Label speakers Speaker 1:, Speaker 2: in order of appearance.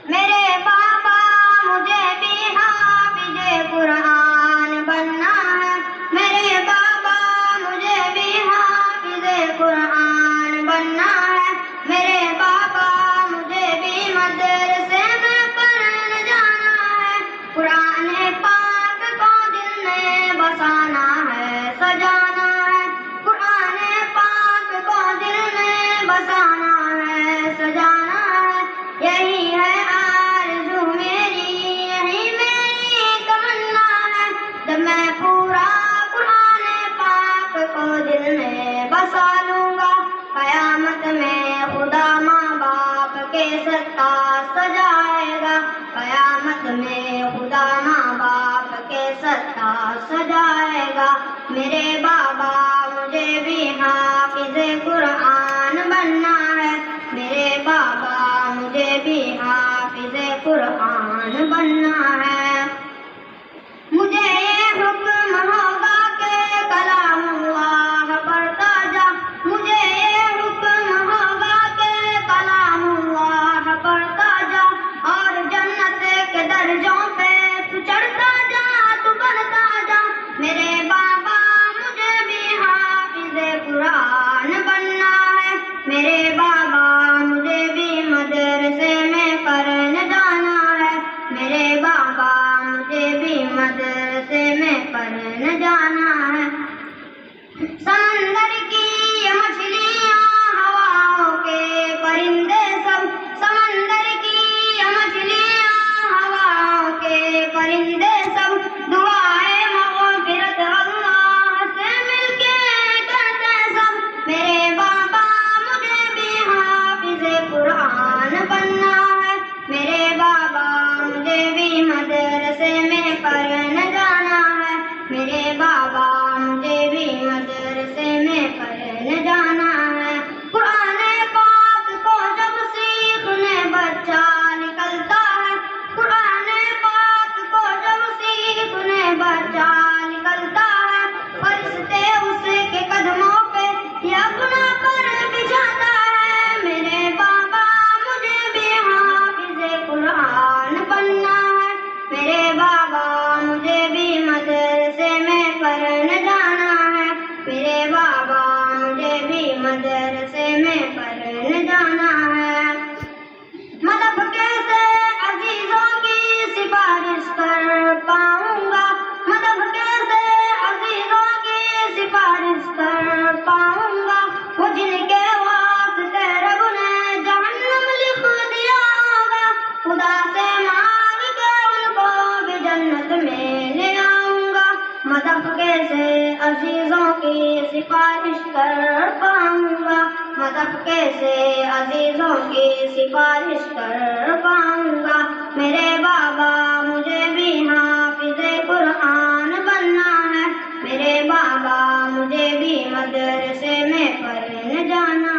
Speaker 1: میرے بابا مجھے بھی حافظ قرآن بننا ہے، میرے بابا مجھے بھی حافظ قرآن بننا ہے، میرے بابا مجھے بھی مدرسے میں پڑھنے جانا ہے، قرآن پاک کو دل میں بسانا ہے، سجانا ہے، قرآن پاک کو دل میں بسانا ہے، سجانا ہے، یہی ہے آرزو میری، یہی میری تمنا ہے، جب میں پورا قرآن پاک کو دل میں بسا لوں گا، قیامت میں خدا ماں باپ کے ستا سجائے گا، قیامت میں خدا ماں باپ کے ستا سجائے گا، میرے بابا مجھے بھی حافظ قرآن بننا ہے، میرے بابا مجھے بھی حافظ قرآن بننا ہے، مجھے یہ حکم ہوگا کہ کلام اللہ پڑھتا جا، مجھے یہ حکم ہوگا کہ کلام اللہ پڑھتا جا، اور جنت کے درجوں پہ تو چڑھتا جا، تو بڑھتا جا، میرے بابا مجھے بھی حافظ قرآن بننا ہے، میرے بابا مجھے بھی مدرسے میں پڑھنے جانا ہے، میرے بابا مجھے بھی مدرسے میں پڑھنے جانا ہے، سمندر کی یہ مچھلیاں، ہواؤں کے پرندے سب، سمندر کی یہ مچھلیاں، ہواؤں کے پرندے سب، دعائے مغفرت اللہ سے مل کے کرتے سب، میرے بابا مجھے بھی حافظ قرآن بننا ہے، میرے بابا مجھے بھی مدرسے میں پڑھنے جانا ہے، میرے بابا مجھے بھی مدرسے میں پڑھنے جانا ہے، قرآن پاک کو جب سیکھنے بچہ نکلتا ہے، قرآن پاک کو جب سیکھنے بچہ نکلتا ہے، فرشتے اس کے قدموں پہ یہ اپنا پر بچھاتا ہے، میرے بابا مجھے بھی حافظ قرآن بننا ہے، میرے بابا مجھے بھی مدرسے میں پڑھنے جانا ہے، میرے بابا مجھے بھی مدرسے میں پڑھنے جانا ہے، مطلب کیسے عزیزوں کی سفارش کر پاؤں گا، مطلب کیسے عزیزوں کی سفارش کر پاؤں گا، وہ جن کے واسطے رب نے جہنم لکھ دیا ہوگا، خدا سے مانگ کے ان کو بھی جنت میں لے آؤں گا، مطلب کیسے عزیزوں کی سفارش کر پاؤں گا، مطلب کیسے عزیزوں کی سفارش کر پاؤں گا، میرے بابا مجھے بھی حافظ قرآن بننا ہے، میرے بابا مجھے بھی مدرسے میں پڑھنے جانا